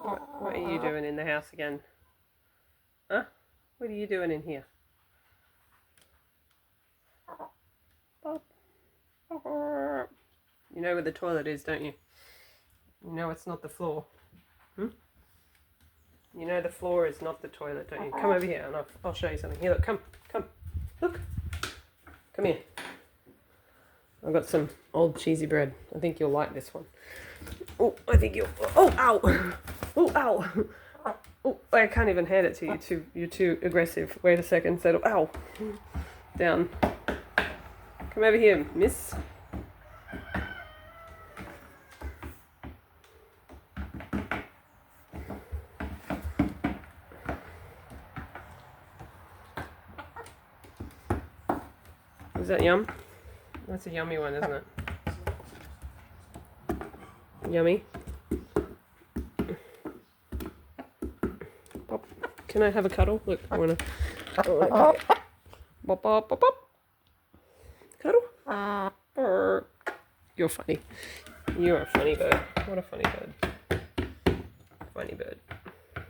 What are you doing in the house again? Huh? What are you doing in here? Bob. You know where the toilet is, don't you? You know it's not the floor. Hmm? You know the floor is not the toilet, don't you? Come over here and I'll show you something. Here, look, come. Look. Come here. I've got some old cheesy bread. I think you'll like this one. Oh, I think you'll... Oh, ow! Oh, ow! Oh, I can't even hand it to you. You're too aggressive. Wait a second. Settle. Ow! Down. Come over here, miss. Is that yum? That's a yummy one, isn't it? Yummy. Pop. Can I have a cuddle? Look, I wanna. Pop, pop, pop, pop. Cuddle. You're funny. You're a funny bird. What a funny bird. Funny bird.